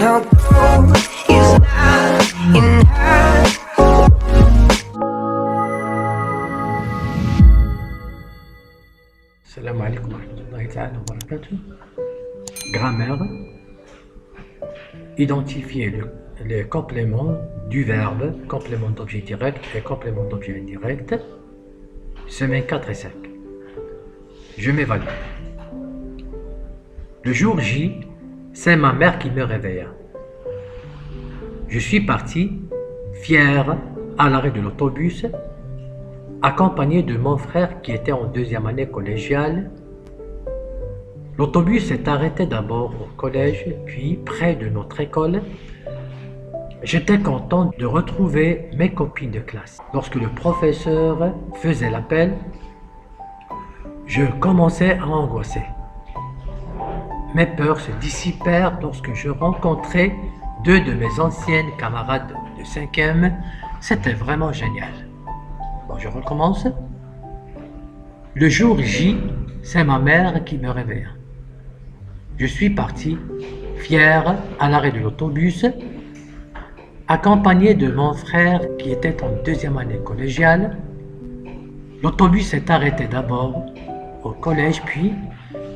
no gold is not in her. Salam alaikum wa rahmatullahi ta'ala wa barakatuh. Grammaire. Identifier les compléments du verbe, complément d'objet direct et complément d'objet indirect. Semaine 4 et 5. Je m'évalue. Le jour J, c'est ma mère qui me réveilla. Je suis parti, fier, à l'arrêt de l'autobus, accompagné de mon frère qui était en deuxième année collégiale. L'autobus s'est arrêté d'abord au collège, puis près de notre école. J'étais content de retrouver mes copines de classe. Lorsque le professeur faisait l'appel, je commençais à angoisser. Mes peurs se dissipèrent lorsque je rencontrais deux de mes anciennes camarades de 5e. C'était vraiment génial. Bon, je recommence. Le jour J, c'est ma mère qui me réveilla. Je suis parti, fier, à l'arrêt de l'autobus, accompagné de mon frère qui était en deuxième année collégiale. L'autobus s'est arrêté d'abord au collège, puis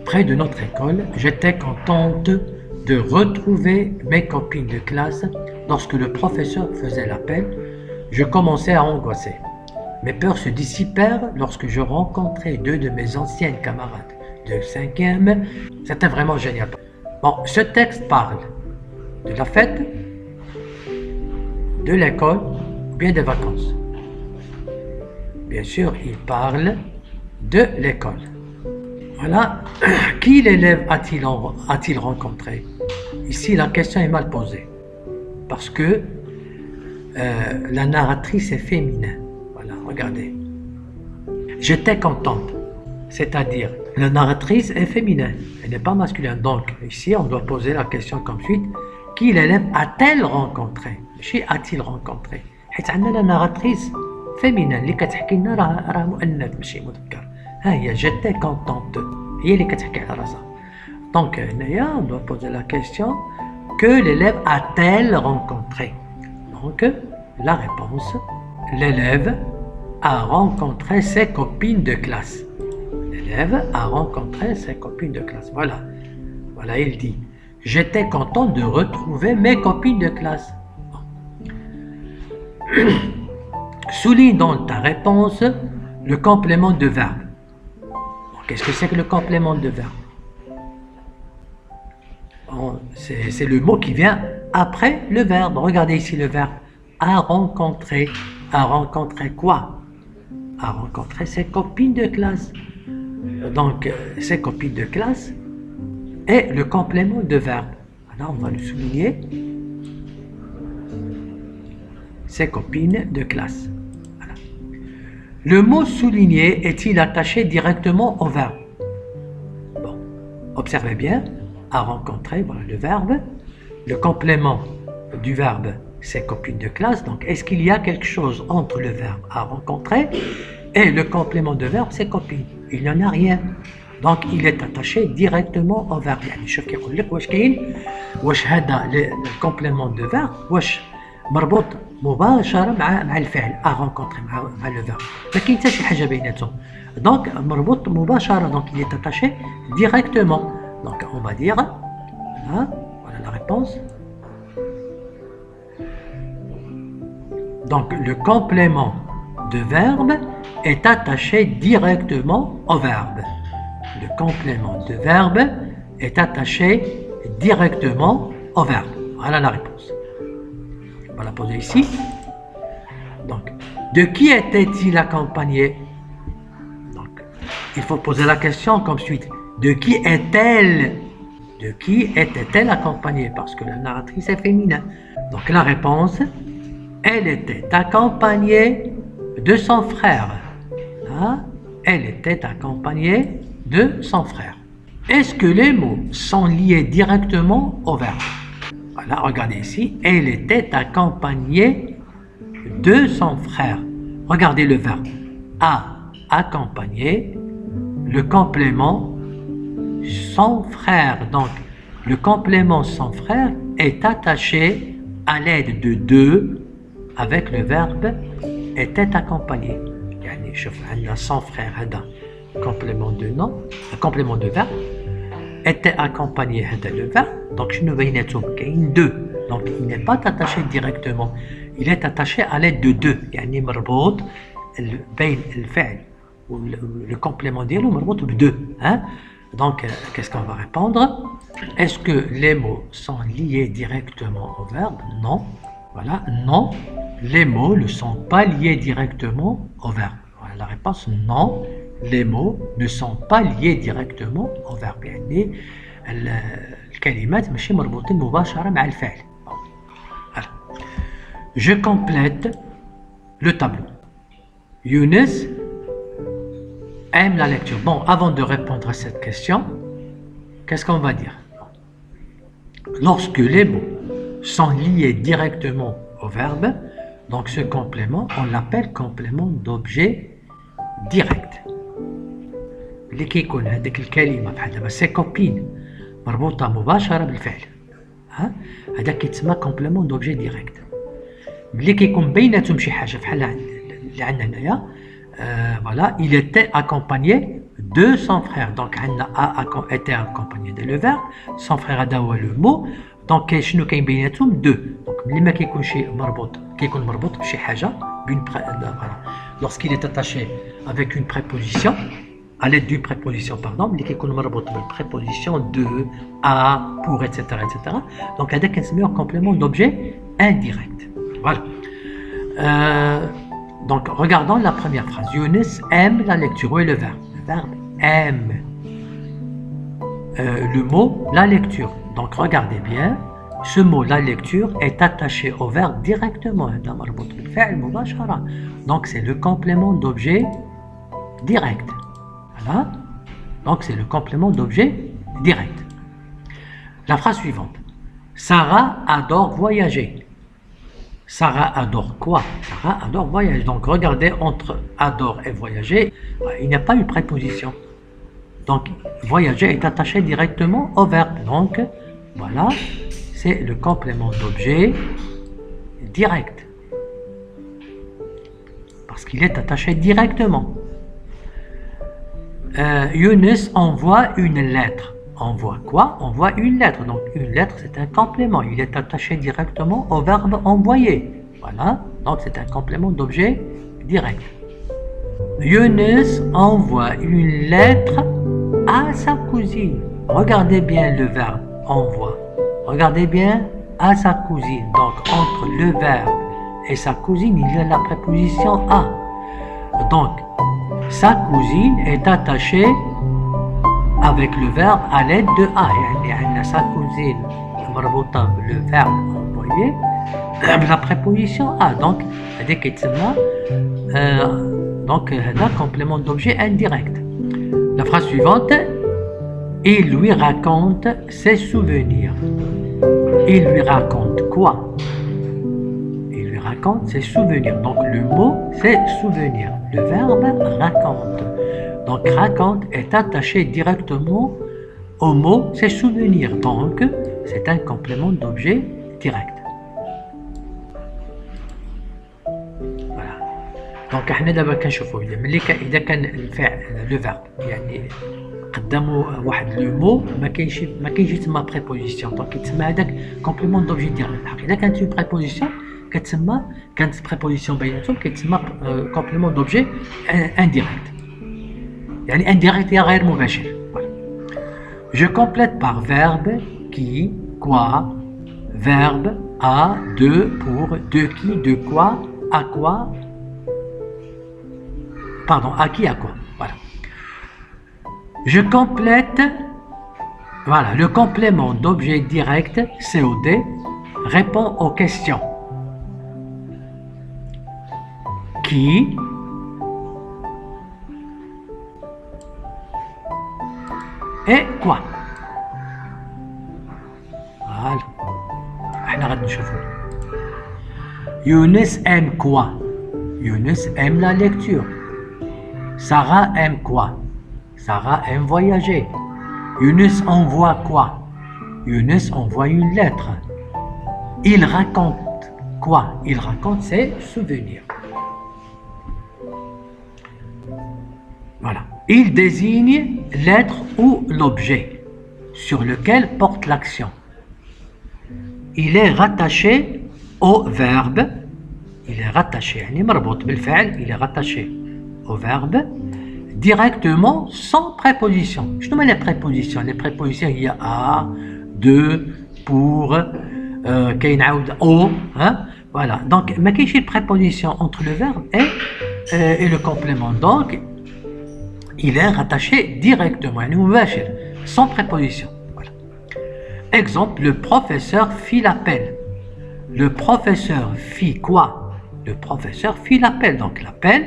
près de notre école. J'étais contente de retrouver mes copines de classe. Lorsque le professeur faisait l'appel, je commençais à angoisser. Mes peurs se dissipèrent lorsque je rencontrais deux de mes anciennes camarades de 5e. C'était vraiment génial. Bon, ce texte parle de la fête, de l'école ou bien des vacances. Bien sûr, il parle de l'école. Voilà. Qui l'élève a-t-il rencontré? Ici, la question est mal posée. Parce que la narratrice est féminin. Voilà, regardez. J'étais contente. C'est-à-dire, la narratrice est féminine. Elle n'est pas masculine. Donc, ici, on doit poser la question comme suite. Qui l'élève a-t-elle rencontré? Qui a-t-il rencontré? حيت عندنا la narratrice féminine اللي كتحكي لنا راه مؤنث ماشي مذكر. ها هي j'étais contente. هي اللي كتحكي على راسها. Donc, هنايا on doit poser la question que l'élève a-t-elle rencontré? Donc, la réponse, l'élève a rencontré ses copines de classe. L'élève a rencontré ses copines de classe. Voilà. Voilà, il dit. J'étais content de retrouver mes copines de classe. Souligne dans ta réponse le complément de verbe. Qu'est-ce que c'est que le complément de verbe? Bon, c'est le mot qui vient après le verbe. Regardez ici le verbe. A rencontré. A rencontré quoi? A rencontré ses copines de classe. Donc, ses copines de classe est le complément de verbe. Alors, on va le souligner. Ses copines de classe. Voilà. Le mot souligné est-il attaché directement au verbe? Bon, observez bien. A rencontré, voilà le verbe. Le complément du verbe, ses copines de classe. Donc, est-ce qu'il y a quelque chose entre le verbe a rencontré et le complément de verbe, ses copines? Il n'y en a rien. Donc, il est attaché directement au verbe. يعني شوف كيقول لك واش كاين واش هذا الكومبليمون دو فيرب واش مربوط مباشرة مع الفعل a rencontré مع le verbe. ما كاين حتى شي حاجة بيناتهم. Donc, مربوط مباشرة. Donc, il est attaché directement. Donc, on va dire voilà la réponse. Donc, le complément de verbe est attaché directement au verbe. Le complément de verbe est attaché directement au verbe. Voilà la réponse. On va la poser ici. Donc, de qui était-il accompagné? Donc, il faut poser la question comme suite. De qui est-elle? De qui était-elle accompagnée? Parce que la narratrice est féminin. Donc, la réponse, elle était accompagnée de son frère. Elle était accompagnée de son frère. Est-ce que les mots sont liés directement au verbe? Voilà, regardez ici. Elle était accompagnée de son frère. Regardez le verbe. A, accompagné. Le complément, son frère. Donc, le complément son frère est attaché à l'aide de deux avec le verbe était accompagné. يعني شوف عندنا son frère هذا complément de nom, complément de verbe était accompagné هذا le verbe. Donc شنو بيناتهم كاين deux. Donc il n'est pas attaché directement. Il est attaché à l'aide de deux. يعني مربوط بين الفعل le complément ديالو مربوط ب2 hein. Donc qu'est-ce qu'on va répondre? Est-ce que les mots sont liés directement au verbe? Non. Voilà, non. Les mots ne sont pas liés directement au verbe. Voilà la réponse, non. Les mots ne sont pas liés directement au verbe. يعني الكلمات ماشي مربوطين مباشرة مع الفعل. Voilà. Je complète le tableau. Younes aime la lecture. Bon, avant de répondre à cette question, qu'est-ce qu'on va dire? Lorsque les mots sont liés directement au verbe, donc ce complément, on l'appelle complément d'objet direct. اللي كيكون هذيك الكلمة بحال دابا سي كوبين مربوطة مباشرة بالفعل. هذا كيتسمى complément d'objet direct. ملي كيكون بيناتهم شي حاجة بحال اللي عندنا هنايا. Voilà, il était accompagné de son frère. Donc, a été accompagné de le verbe. Son frère a le mot. Donc, شنو كاين بيناتهم deux. Donc, ملي ما كيكونش مربوط كيكون مربوط بشي حاجة lorsqu'il est attaché avec une préposition à l'aide d'une préposition pardon ملي كيكون مربوط بالpréposition de à pour etc. Donc, هذا كنسميوه complément d'objet indirect. Voilà. Donc, regardons la première phrase. Younes aime la lecture. Où est le verbe? Le verbe aime. Le mot la lecture. Donc, regardez bien. Ce mot la lecture est attaché au verbe directement. Donc, c'est le complément d'objet direct. Voilà. Donc, c'est le complément d'objet direct. La phrase suivante. Sarah adore voyager. Sarah adore quoi? Sarah adore voyager. Donc, regardez, entre adore et voyager, il n'y a pas une préposition. Donc, voyager est attaché directement au verbe. Donc, voilà, c'est le complément d'objet direct. Parce qu'il est attaché directement. Younes envoie une lettre. Envoie quoi? Envoie une lettre. Donc, une lettre, c'est un complément. Il est attaché directement au verbe envoyer. Voilà. Donc, c'est un complément d'objet direct. Younes envoie une lettre à sa cousine. Regardez bien le verbe envoie. Regardez bien à sa cousine. Donc, entre le verbe et sa cousine, il y a la préposition à. Donc, sa cousine est attachée avec le verbe à l'aide de a. يعني sa cousine مربوطة le verbe envoyer la préposition a. Donc هذا كيتسمى donc هذا complément d'objet indirect. La phrase suivante. Il lui raconte ses souvenirs. Il lui raconte quoi? Il lui raconte ses souvenirs. Donc le mot c'est souvenir. Le verbe raconte. Donc, raconte est attaché directement au mot c'est souvenir. Donc, c'est un complément d'objet direct. Voilà. Donc, احنا دابا كنشوفوا ملي اذا كان الفعل لو فيرب يعني قدامه واحد لو مو ما كاينش يتسمى بريبوزيسيون. دونك يتسمى هذاك كومبليمون دوبجي ديريكت. اذا كانت اون بريبوزيسيون كانت بريبوزيسيون بيناتهم كيتسمى كومبليمون دوبجي انديريكت. يعني indirect et غير مباشر. Voilà. Je complète par verbe qui, quoi, verbe à, de, pour, de qui, de quoi, à quoi, pardon, à qui, à quoi. Voilà. Je complète, voilà, le complément d'objet direct, COD, répond aux questions. Qui, et quoi. Voilà. احنا غادي نشوفوا. Younes aime quoi? Younes aime la lecture. Sarah aime quoi? Sarah aime voyager. Younes envoie quoi? Younes envoie une lettre. Il raconte quoi? Il raconte ses souvenirs. Voilà. Il désigne l'être ou l'objet sur lequel porte l'action. Il est rattaché au verbe. Il est rattaché, يعني مربوط بالفعل, il est rattaché au verbe directement sans préposition. Je te mets les prépositions. Les prépositions, il y a à, de, pour, كاين عاود au, hein? Voilà. Donc, ما كاينش préposition entre le verbe et le complément. Donc, il est rattaché directement, يعني مباشر, sans préposition. Voilà. Exemple, le professeur fit l'appel. Le professeur fit quoi? Le professeur fit l'appel. Donc l'appel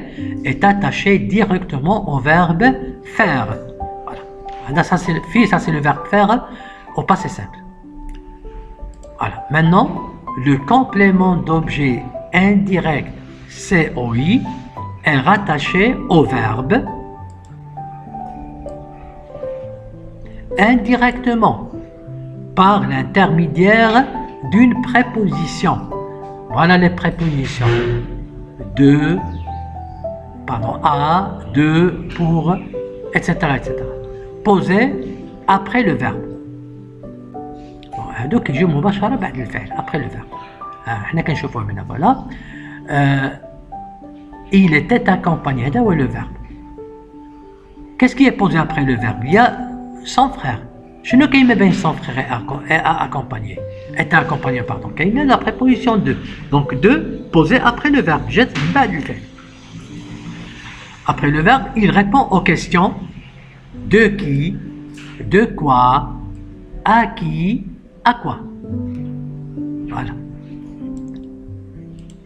est attaché directement au verbe faire. Voilà. Ça c'est le verbe faire au passé simple. Voilà. Maintenant, le complément d'objet indirect COI est rattaché au verbe indirectement par l'intermédiaire d'une préposition. Voilà les prépositions. De, pardon, à, de, pour, etc. etc. Posées après le verbe. هذوك يجيو مباشرة بعد الفعل, après le verbe. احنا كنشوفوه هنا, voilà. Il était accompagné, هذا هو le verbe. Qu'est-ce qui est posé après le verbe? Il y a son frère. شنو كاين ما بين son frère et accompagné? Était accompagné, pardon. كاين la préposition de. Donc de posé après le verbe. جات بعد الفعل. Après le verbe, il répond aux questions de qui, de quoi, à qui, à quoi. Voilà.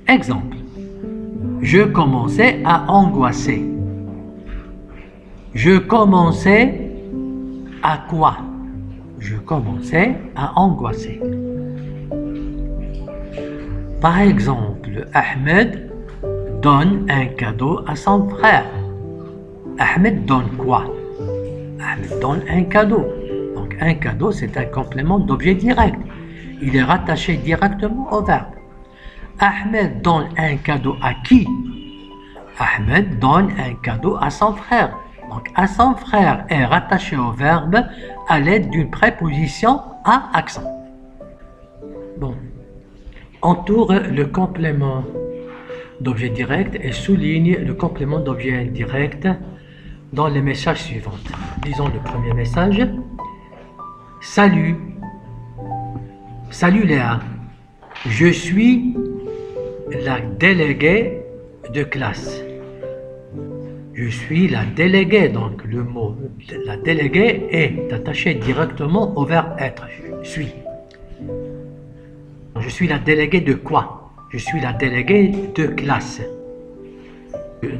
Exemple. Je commençais à angoisser. Je commençais à quoi? Je commençais à angoisser. Par exemple, Ahmed donne un cadeau à son frère. Ahmed donne quoi? Ahmed donne un cadeau. Donc un cadeau, c'est un complément d'objet direct. Il est rattaché directement au verbe. Ahmed donne un cadeau à qui? Ahmed donne un cadeau à son frère. Donc à son frère est rattaché au verbe à l'aide d'une préposition à accent. Bon. Entoure le complément d'objet direct et souligne le complément d'objet indirect dans les messages suivants. Disons le premier message. Salut. Salut Léa. Je suis la déléguée de classe. Je suis la déléguée, donc le mot la déléguée est attaché directement au verbe être. Je suis. Je suis la déléguée de quoi? Je suis la déléguée de classe.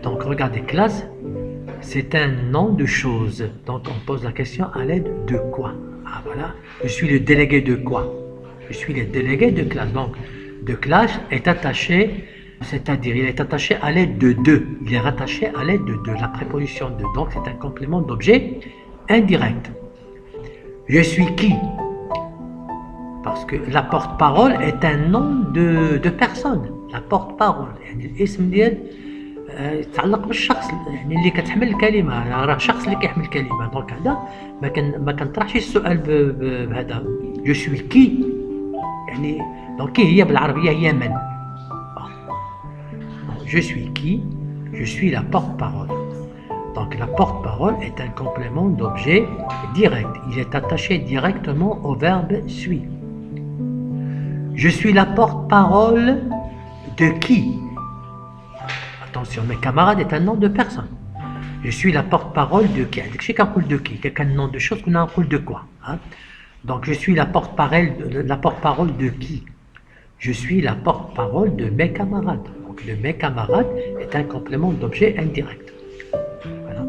Donc regardez, classe, c'est un nom de chose. Donc on pose la question à l'aide de quoi? Ah voilà, je suis le délégué de quoi? Je suis le délégué de classe. Donc de classe est attaché, c'est-à-dire il est attaché à l'aide de deux. Il est rattaché à l'aide de la préposition de. Donc c'est un complément d'objet indirect. Je suis qui? Parce que la porte-parole est un nom de personne. La porte-parole يعني الاسم ديال يتعلق بالشخص يعني اللي كتحمل الكلمه. راه شخص اللي كيحمل الكلمه. دونك هذا ما كنطرحش السؤال بهذا جو سوي كي يعني. دونك كي هي بالعربيه هي من. Je suis qui? Je suis la porte-parole. Donc la porte-parole est un complément d'objet direct. Il est attaché directement au verbe suis. Je suis la porte-parole de qui? Attention, mes camarades est un nom de personne. Je suis la porte-parole de qui? Je sais qu'on de qui? C'est un nom de chose qu'on a un de quoi? Hein? Donc je suis la porte-parole de qui? Je suis la porte-parole de mes camarades. Donc le mes camarades est un complément d'objet indirect. Voilà.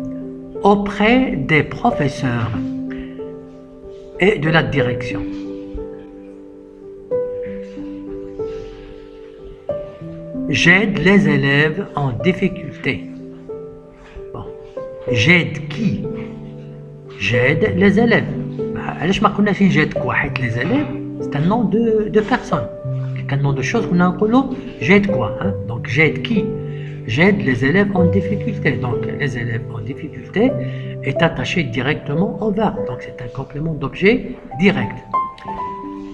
Auprès des professeurs et de la direction. J'aide les élèves en difficulté. Bon. J'aide qui? J'aide les élèves. علاش ما قلناش j'aide quoi? حيت les élèves c'est un nom de personne. un nom de chose, on a un colo, j'aide quoi hein? Donc j'aide qui? J'aide les élèves en difficulté. Donc les élèves en difficulté est attaché directement au verbe. Donc c'est un complément d'objet direct.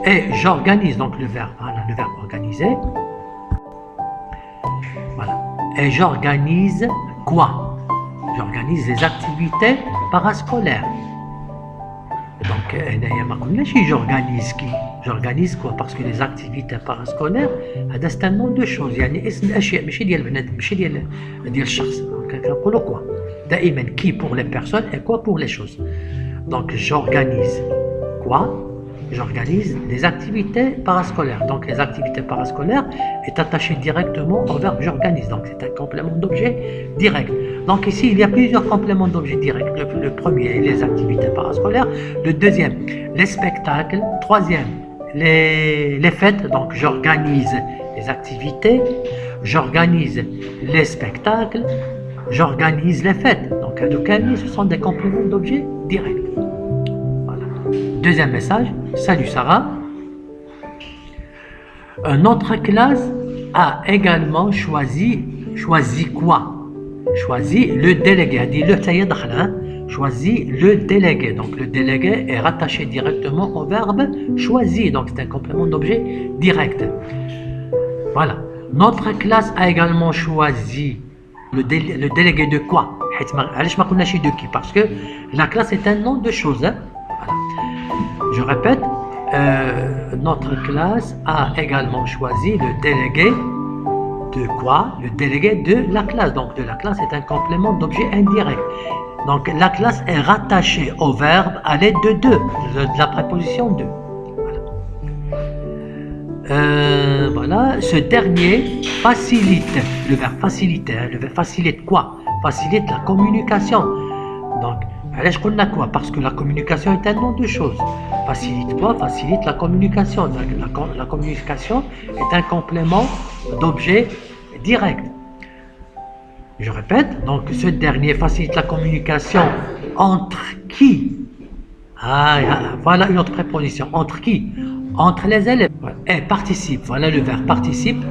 Et j'organise, donc le verbe organiser. Voilà. Et j'organise quoi? J'organise les activités parascolaires. Donc, j'organise qui? J'organise quoi? Parce que les activités parascolaires, c'est un nom de choses. يعني اسم الأشياء ماشي ديال البنات ماشي ديال الشخص. كنقولوا quoi? دائما qui pour les personnes et quoi pour les choses. Donc j'organise quoi? J'organise les activités parascolaires. Donc les activités parascolaires est attaché directement au verbe j'organise. Donc c'est un complément d'objet direct. Donc ici il y a plusieurs compléments d'objet direct. Le premier, les activités parascolaires. Le deuxième, les spectacles. Troisième, les fêtes. Donc j'organise les activités. J'organise les spectacles. J'organise les fêtes. Donc ce sont des compléments d'objet direct. Deuxième message, salut Sarah. Notre classe a également choisi quoi? Choisi le délégué. Dit le taïd hein? Choisi le délégué. Donc le délégué est rattaché directement au verbe choisi. Donc c'est un complément d'objet direct. Voilà. Notre classe a également choisi le délégué de quoi? De qui? Parce que la classe est un nom de chose. Hein? Je répète, notre classe a également choisi le délégué de quoi? Le délégué de la classe. Donc, de la classe est un complément d'objet indirect. Donc, la classe est rattachée au verbe à l'aide de de la préposition de. Voilà. Ce dernier facilite, le verbe faciliter, le verbe facilite quoi? Facilite la communication. Donc, je connais quoi? Parce que la communication est un nom de choses. Facilite quoi? Facilite la communication. La communication est un complément d'objet direct. Je répète, donc ce dernier facilite la communication entre qui? Voilà une autre préposition. Entre qui? Entre les élèves. Et participe, voilà le verbe participe.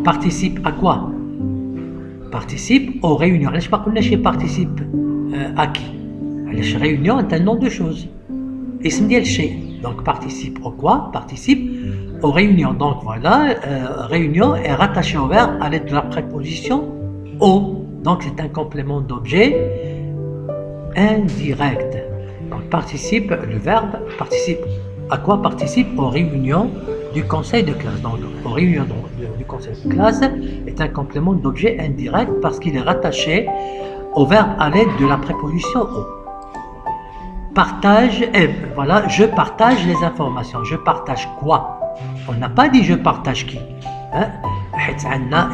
Participe à quoi? Participe aux réunions. Je ne sais pas si participe à qui? Les réunions est un nom de choses. Ism ديال الشيء. Donc participe au quoi? Participe aux réunions. Donc voilà, réunion est rattachée au verbe à l'aide de la préposition au. Donc c'est un complément d'objet indirect. Donc participe, le verbe participe à quoi? Participe aux réunions du conseil de classe. Donc aux réunions du conseil de classe est un complément d'objet indirect parce qu'il est rattaché au verbe à l'aide de la préposition au. Partage, et voilà, je partage les informations. Je partage quoi? On n'a pas dit je partage qui. Hein?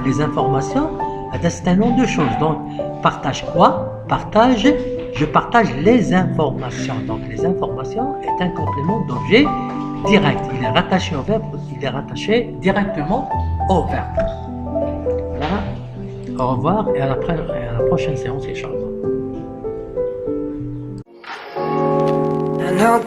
Les informations, c'est un nom de choses. Donc, partage quoi? Partage, je partage les informations. Donc, les informations est un complément d'objet direct. Il est rattaché au verbe, il est rattaché directement au verbe. Voilà. Au revoir et à la prochaine séance, Inch'Allah. No